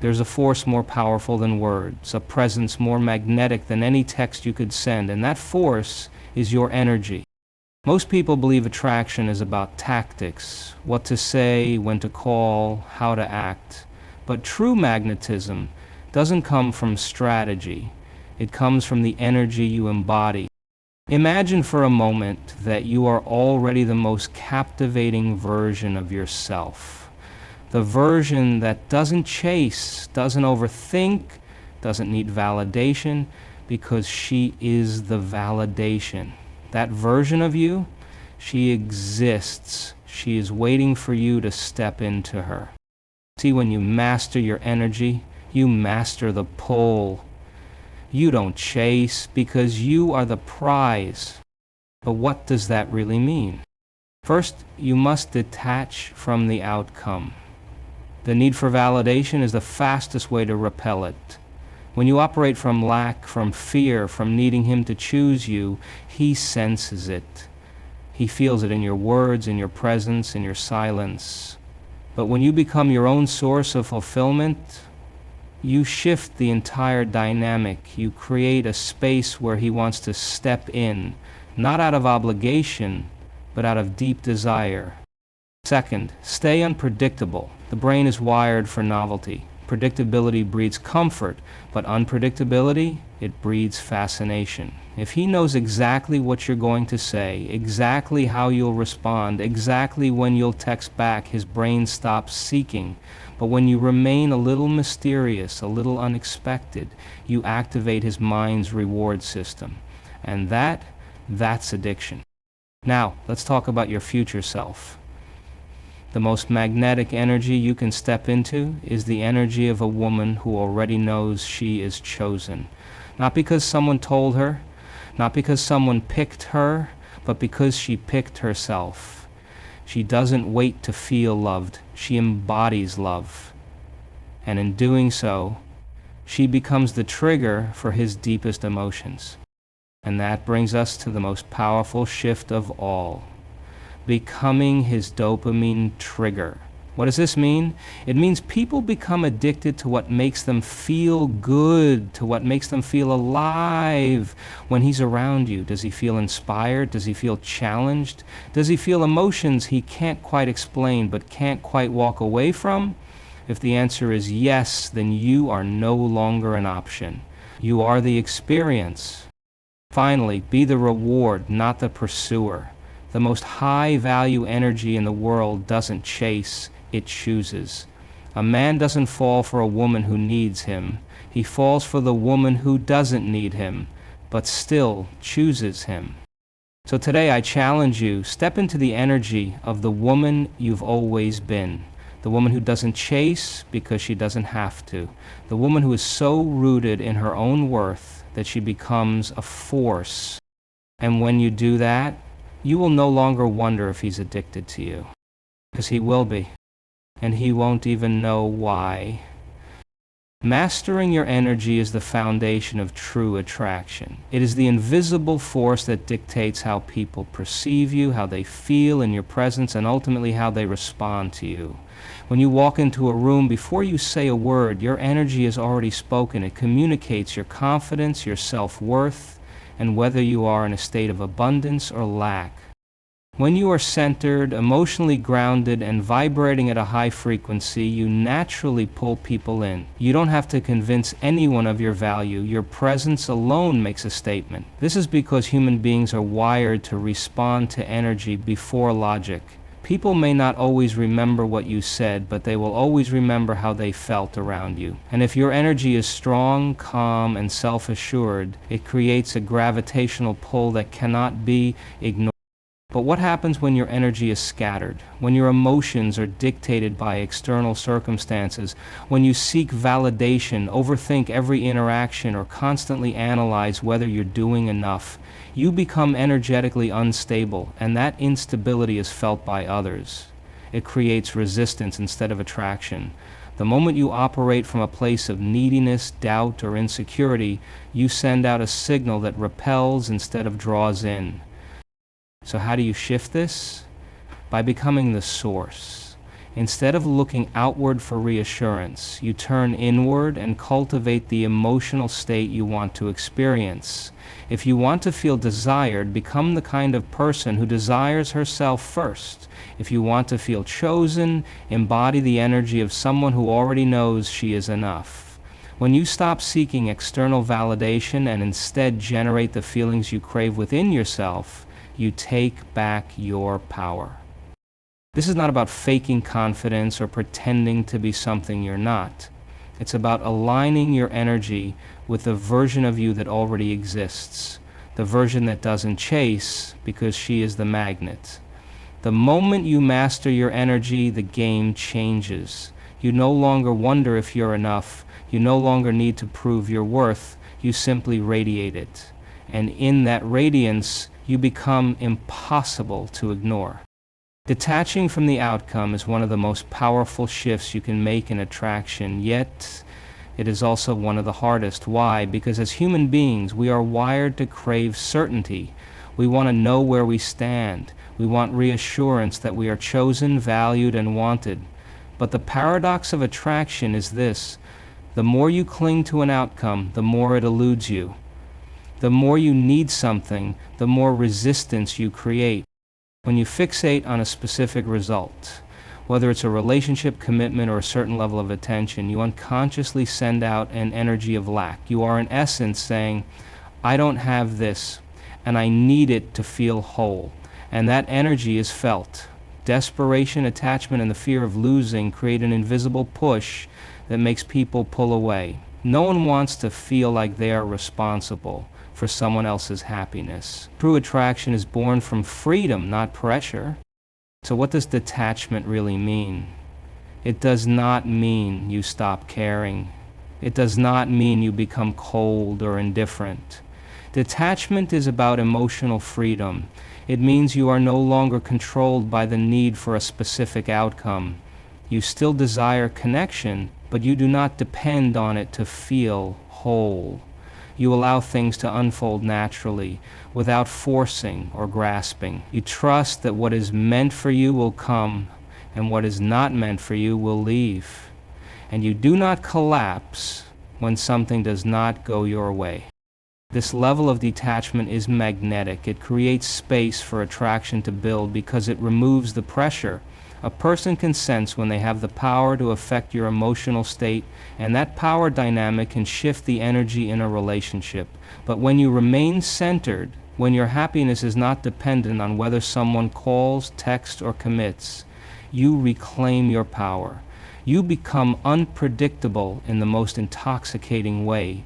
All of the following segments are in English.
There's a force more powerful than words, a presence more magnetic than any text you could send, and that force is your energy. Most people believe attraction is about tactics, what to say, when to call, how to act. But true magnetism doesn't come from strategy. It comes from the energy you embody. Imagine for a moment that you are already the most captivating version of yourself. The version that doesn't chase, doesn't overthink, doesn't need validation, because she is the validation. That version of you, she exists. She is waiting for you to step into her. See, when you master your energy, you master the pull. You don't chase because you are the prize. But what does that really mean? First, you must detach from the outcome. The need for validation is the fastest way to repel it. When you operate from lack, from fear, from needing him to choose you, he senses it. He feels it in your words, in your presence, in your silence. But when you become your own source of fulfillment, you shift the entire dynamic. You create a space where he wants to step in, not out of obligation, but out of deep desire. Second, stay unpredictable. The brain is wired for novelty. Predictability breeds comfort, but unpredictability, it breeds fascination. If he knows exactly what you're going to say, exactly how you'll respond, exactly when you'll text back, his brain stops seeking. But when you remain a little mysterious, a little unexpected, you activate his mind's reward system. And that's addiction. Now, let's talk about your future self. The most magnetic energy you can step into is the energy of a woman who already knows she is chosen. Not because someone told her, not because someone picked her, but because she picked herself. She doesn't wait to feel loved, she embodies love. And in doing so, she becomes the trigger for his deepest emotions. And that brings us to the most powerful shift of all. Becoming his dopamine trigger. What does this mean? It means people become addicted to what makes them feel good, to what makes them feel alive when he's around you. Does he feel inspired? Does he feel challenged? Does he feel emotions he can't quite explain but can't quite walk away from? If the answer is yes, then you are no longer an option. You are the experience. Finally, be the reward, not the pursuer. The most high-value energy in the world doesn't chase, it chooses. A man doesn't fall for a woman who needs him. He falls for the woman who doesn't need him, but still chooses him. So today I challenge you, step into the energy of the woman you've always been. The woman who doesn't chase because she doesn't have to. The woman who is so rooted in her own worth that she becomes a force. And when you do that, you will no longer wonder if he's addicted to you, because he will be, and he won't even know why. Mastering your energy is the foundation of true attraction. It is the invisible force that dictates how people perceive you, how they feel in your presence, and ultimately how they respond to you. When you walk into a room, before you say a word, your energy is already spoken. It communicates your confidence, your self-worth, and whether you are in a state of abundance or lack. When you are centered, emotionally grounded, and vibrating at a high frequency, you naturally pull people in. You don't have to convince anyone of your value. Your presence alone makes a statement. This is because human beings are wired to respond to energy before logic. People may not always remember what you said, but they will always remember how they felt around you. And if your energy is strong, calm, and self-assured, it creates a gravitational pull that cannot be ignored. But what happens when your energy is scattered? When your emotions are dictated by external circumstances? When you seek validation, overthink every interaction, or constantly analyze whether you're doing enough? You become energetically unstable, and that instability is felt by others. It creates resistance instead of attraction. The moment you operate from a place of neediness, doubt, or insecurity, you send out a signal that repels instead of draws in. So how do you shift this? By becoming the source. Instead of looking outward for reassurance, you turn inward and cultivate the emotional state you want to experience. If you want to feel desired, become the kind of person who desires herself first. If you want to feel chosen, embody the energy of someone who already knows she is enough. When you stop seeking external validation and instead generate the feelings you crave within yourself, you take back your power. This is not about faking confidence or pretending to be something you're not. It's about aligning your energy with the version of you that already exists, the version that doesn't chase because she is the magnet. The moment you master your energy, the game changes. You no longer wonder if you're enough. You no longer need to prove your worth. You simply radiate it. And in that radiance, you become impossible to ignore. Detaching from the outcome is one of the most powerful shifts you can make in attraction, yet it is also one of the hardest. Why? Because as human beings, we are wired to crave certainty. We want to know where we stand. We want reassurance that we are chosen, valued, and wanted. But the paradox of attraction is this: the more you cling to an outcome, the more it eludes you. The more you need something, the more resistance you create. When you fixate on a specific result, whether it's a relationship, commitment, or a certain level of attention, you unconsciously send out an energy of lack. You are in essence saying, I don't have this, and I need it to feel whole. And that energy is felt. Desperation, attachment, and the fear of losing create an invisible push that makes people pull away. No one wants to feel like they are responsible for someone else's happiness. True attraction is born from freedom, not pressure. So what does detachment really mean? It does not mean you stop caring. It does not mean you become cold or indifferent. Detachment is about emotional freedom. It means you are no longer controlled by the need for a specific outcome. You still desire connection, but you do not depend on it to feel whole. You allow things to unfold naturally, without forcing or grasping. You trust that what is meant for you will come, and what is not meant for you will leave. And you do not collapse when something does not go your way. This level of detachment is magnetic. It creates space for attraction to build because it removes the pressure. A person can sense when they have the power to affect your emotional state, and that power dynamic can shift the energy in a relationship. But when you remain centered, when your happiness is not dependent on whether someone calls, texts, or commits, you reclaim your power. You become unpredictable in the most intoxicating way,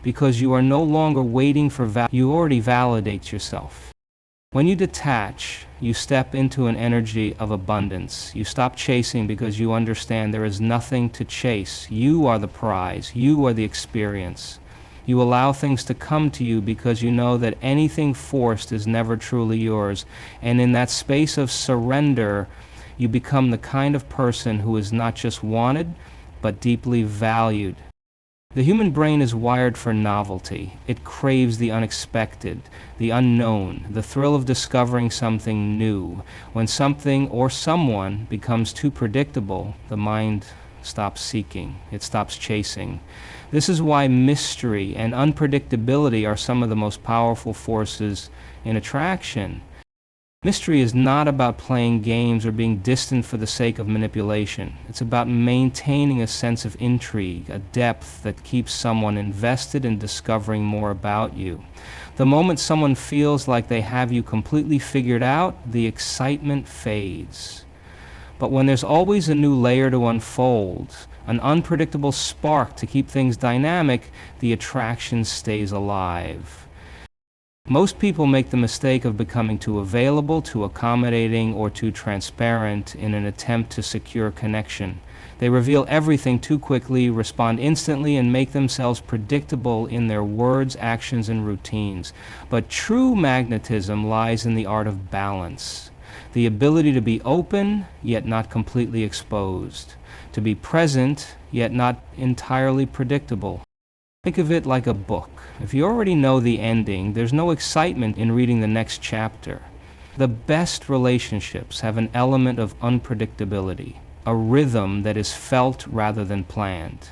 because you are no longer waiting for you already validate yourself. When you detach, you step into an energy of abundance. You stop chasing because you understand there is nothing to chase. You are the prize. You are the experience. You allow things to come to you because you know that anything forced is never truly yours. And in that space of surrender, you become the kind of person who is not just wanted, but deeply valued. The human brain is wired for novelty. It craves the unexpected, the unknown, the thrill of discovering something new. When something or someone becomes too predictable, the mind stops seeking. It stops chasing. This is why mystery and unpredictability are some of the most powerful forces in attraction. Mystery is not about playing games or being distant for the sake of manipulation. It's about maintaining a sense of intrigue, a depth that keeps someone invested in discovering more about you. The moment someone feels like they have you completely figured out, the excitement fades. But when there's always a new layer to unfold, an unpredictable spark to keep things dynamic, the attraction stays alive. Most people make the mistake of becoming too available, too accommodating, or too transparent in an attempt to secure connection. They reveal everything too quickly, respond instantly, and make themselves predictable in their words, actions, and routines. But true magnetism lies in the art of balance. The ability to be open, yet not completely exposed. To be present, yet not entirely predictable. Think of it like a book. If you already know the ending, there's no excitement in reading the next chapter. The best relationships have an element of unpredictability, a rhythm that is felt rather than planned.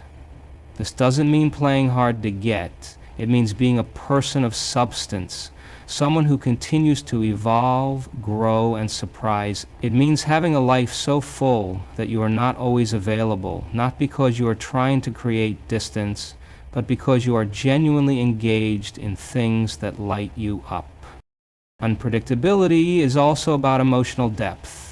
This doesn't mean playing hard to get. It means being a person of substance, someone who continues to evolve, grow, and surprise. It means having a life so full that you are not always available, not because you are trying to create distance, but because you are genuinely engaged in things that light you up. Unpredictability is also about emotional depth.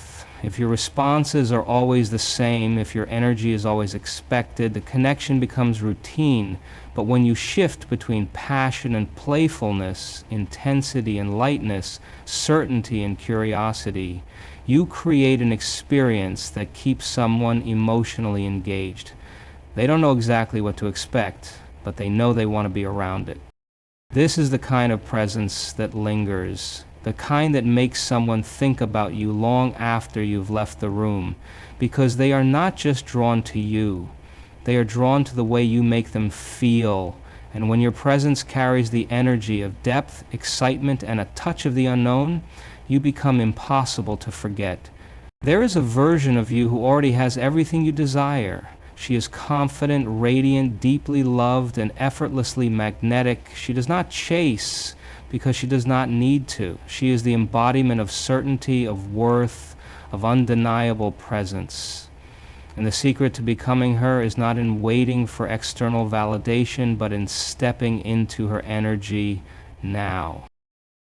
If your responses are always the same, if your energy is always expected, the connection becomes routine. But when you shift between passion and playfulness, intensity and lightness, certainty and curiosity, you create an experience that keeps someone emotionally engaged. They don't know exactly what to expect, but they know they want to be around it. This is the kind of presence that lingers, the kind that makes someone think about you long after you've left the room, because they are not just drawn to you, they are drawn to the way you make them feel. And when your presence carries the energy of depth, excitement, and a touch of the unknown, you become impossible to forget. There is a version of you who already has everything you desire. She is confident, radiant, deeply loved, and effortlessly magnetic. She does not chase because she does not need to. She is the embodiment of certainty, of worth, of undeniable presence. And the secret to becoming her is not in waiting for external validation, but in stepping into her energy now.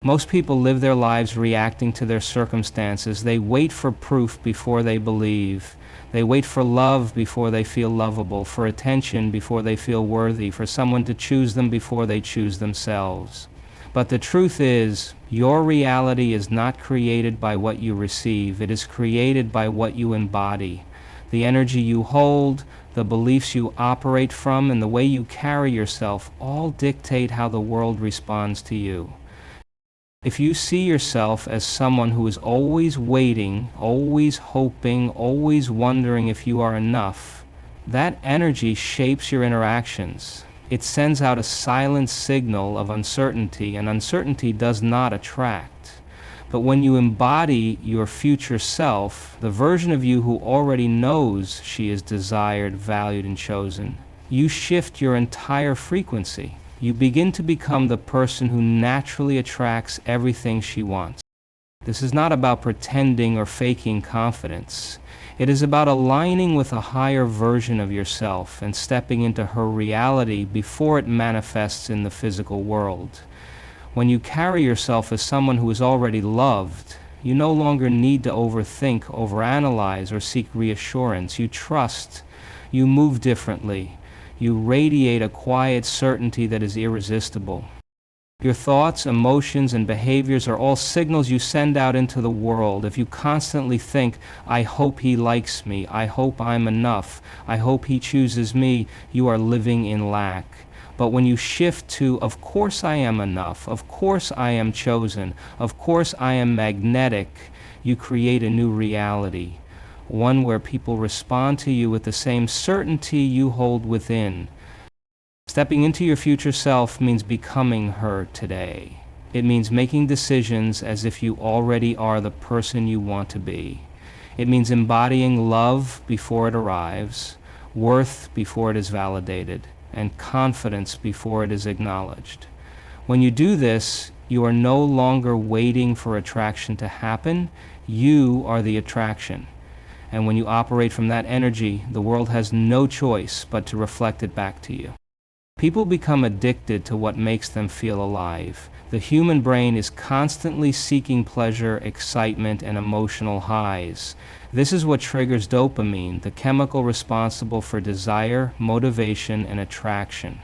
Most people live their lives reacting to their circumstances. They wait for proof before they believe. They wait for love before they feel lovable, for attention before they feel worthy, for someone to choose them before they choose themselves. But the truth is, your reality is not created by what you receive. It is created by what you embody. The energy you hold, the beliefs you operate from, and the way you carry yourself all dictate how the world responds to you. If you see yourself as someone who is always waiting, always hoping, always wondering if you are enough, that energy shapes your interactions. It sends out a silent signal of uncertainty, and uncertainty does not attract. But when you embody your future self, the version of you who already knows she is desired, valued, and chosen, you shift your entire frequency. You begin to become the person who naturally attracts everything she wants. This is not about pretending or faking confidence. It is about aligning with a higher version of yourself and stepping into her reality before it manifests in the physical world. When you carry yourself as someone who is already loved, you no longer need to overthink, overanalyze, or seek reassurance. You trust. You move differently. You radiate a quiet certainty that is irresistible. Your thoughts, emotions, and behaviors are all signals you send out into the world. If you constantly think, I hope he likes me, I hope I'm enough, I hope he chooses me, you are living in lack. But when you shift to, of course I am enough, of course I am chosen, of course I am magnetic, you create a new reality. One where people respond to you with the same certainty you hold within. Stepping into your future self means becoming her today. It means making decisions as if you already are the person you want to be. It means embodying love before it arrives, worth before it is validated, and confidence before it is acknowledged. When you do this, you are no longer waiting for attraction to happen. You are the attraction. And when you operate from that energy, the world has no choice but to reflect it back to you. People become addicted to what makes them feel alive. The human brain is constantly seeking pleasure, excitement, and emotional highs. This is what triggers dopamine, the chemical responsible for desire, motivation, and attraction.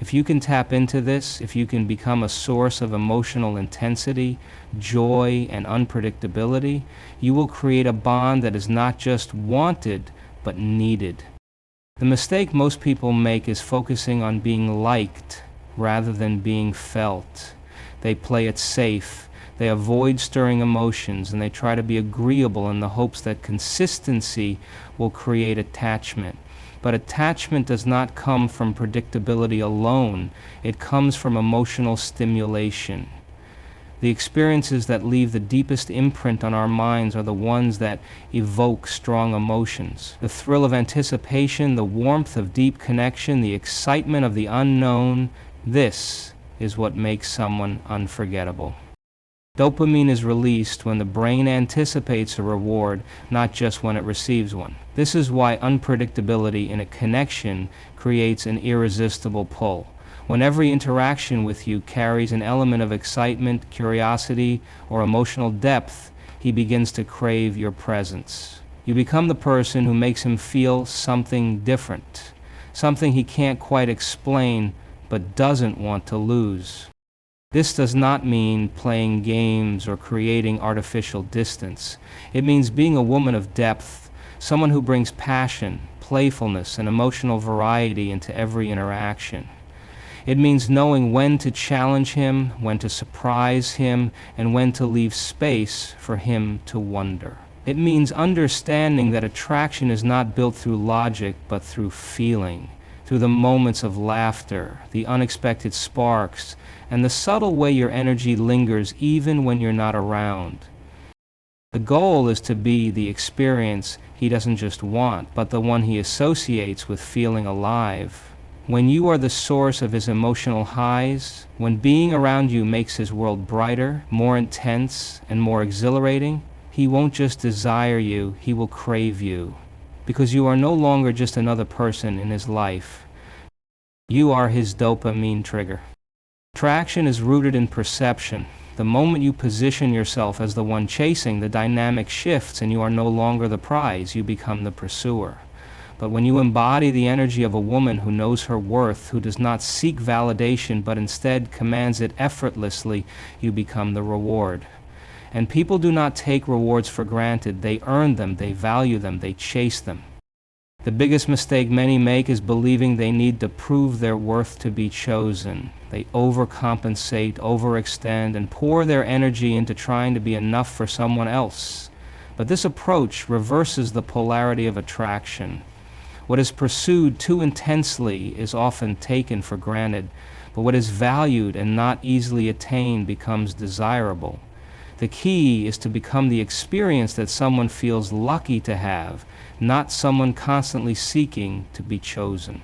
If you can tap into this, if you can become a source of emotional intensity, joy, and unpredictability, you will create a bond that is not just wanted, but needed. The mistake most people make is focusing on being liked rather than being felt. They play it safe. They avoid stirring emotions, and they try to be agreeable in the hopes that consistency will create attachment. But attachment does not come from predictability alone. It comes from emotional stimulation. The experiences that leave the deepest imprint on our minds are the ones that evoke strong emotions. The thrill of anticipation, the warmth of deep connection, the excitement of the unknown, this is what makes someone unforgettable. Dopamine is released when the brain anticipates a reward, not just when it receives one. This is why unpredictability in a connection creates an irresistible pull. When every interaction with you carries an element of excitement, curiosity, or emotional depth, he begins to crave your presence. You become the person who makes him feel something different, something he can't quite explain but doesn't want to lose. This does not mean playing games or creating artificial distance. It means being a woman of depth, someone who brings passion, playfulness, and emotional variety into every interaction. It means knowing when to challenge him, when to surprise him, and when to leave space for him to wonder. It means understanding that attraction is not built through logic, but through feeling, through the moments of laughter, the unexpected sparks, and the subtle way your energy lingers even when you're not around. The goal is to be the experience he doesn't just want, but the one he associates with feeling alive. When you are the source of his emotional highs, when being around you makes his world brighter, more intense, and more exhilarating, he won't just desire you, he will crave you. Because you are no longer just another person in his life. You are his dopamine trigger. Attraction is rooted in perception. The moment you position yourself as the one chasing, the dynamic shifts and you are no longer the prize, you become the pursuer. But when you embody the energy of a woman who knows her worth, who does not seek validation but instead commands it effortlessly, you become the reward. And people do not take rewards for granted. They earn them, they value them, they chase them. The biggest mistake many make is believing they need to prove their worth to be chosen. They overcompensate, overextend, and pour their energy into trying to be enough for someone else. But this approach reverses the polarity of attraction. What is pursued too intensely is often taken for granted, but what is valued and not easily attained becomes desirable. The key is to become the experience that someone feels lucky to have, not someone constantly seeking to be chosen.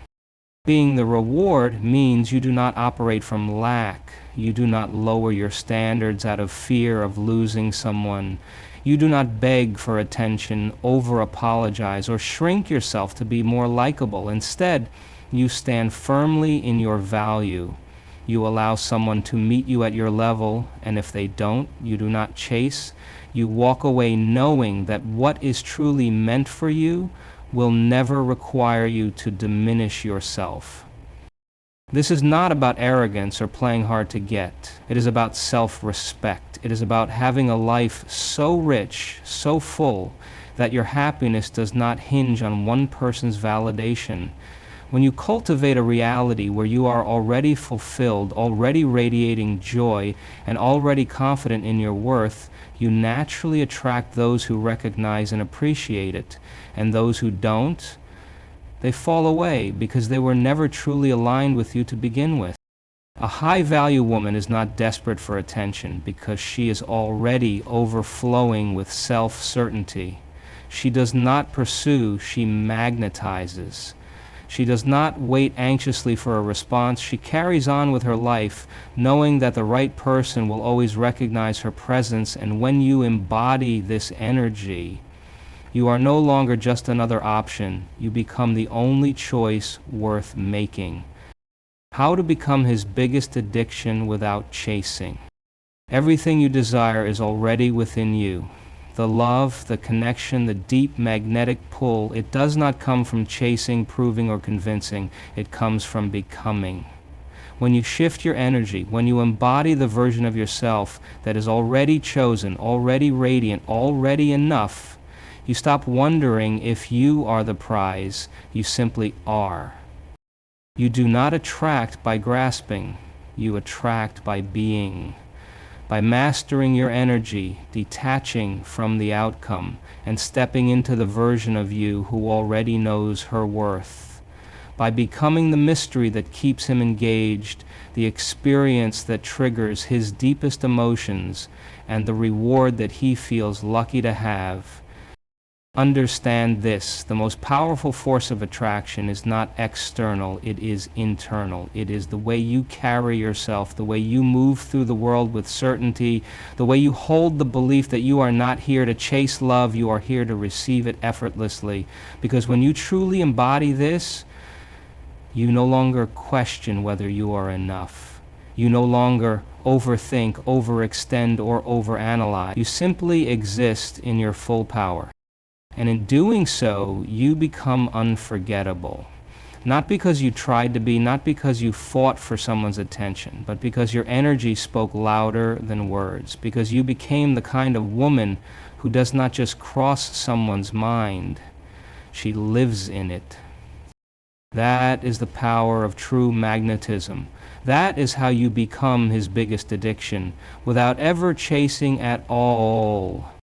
Being the reward means you do not operate from lack. You do not lower your standards out of fear of losing someone. You do not beg for attention, over-apologize, or shrink yourself to be more likable. Instead, you stand firmly in your value. You allow someone to meet you at your level, and if they don't, you do not chase. You walk away knowing that what is truly meant for you will never require you to diminish yourself. This is not about arrogance or playing hard to get. It is about self-respect. It is about having a life so rich, so full, that your happiness does not hinge on one person's validation. When you cultivate a reality where you are already fulfilled, already radiating joy, and already confident in your worth, you naturally attract those who recognize and appreciate it. And those who don't, they fall away because they were never truly aligned with you to begin with. A high-value woman is not desperate for attention because she is already overflowing with self-certainty. She does not pursue, she magnetizes. She does not wait anxiously for a response. She carries on with her life, knowing that the right person will always recognize her presence, and when you embody this energy, you are no longer just another option. You become the only choice worth making. How to become his biggest addiction without chasing. Everything you desire is already within you. The love, the connection, the deep magnetic pull, it does not come from chasing, proving, or convincing. It comes from becoming. When you shift your energy, when you embody the version of yourself that is already chosen, already radiant, already enough, you stop wondering if you are the prize. You simply are. You do not attract by grasping. You attract by being. By mastering your energy, detaching from the outcome, and stepping into the version of you who already knows her worth. by becoming the mystery that keeps him engaged, the experience that triggers his deepest emotions, and the reward that he feels lucky to have. Understand this: the most powerful force of attraction is not external, it is internal. It is the way you carry yourself, the way you move through the world with certainty, the way you hold the belief that you are not here to chase love, you are here to receive it effortlessly. Because when you truly embody this, you no longer question whether you are enough. You no longer overthink, overextend, or overanalyze. You simply exist in your full power. And in doing so, you become unforgettable. Not because you tried to be, not because you fought for someone's attention, but because your energy spoke louder than words. Because you became the kind of woman who does not just cross someone's mind, she lives in it. That is the power of true magnetism. That is how you become his biggest addiction, without ever chasing at all.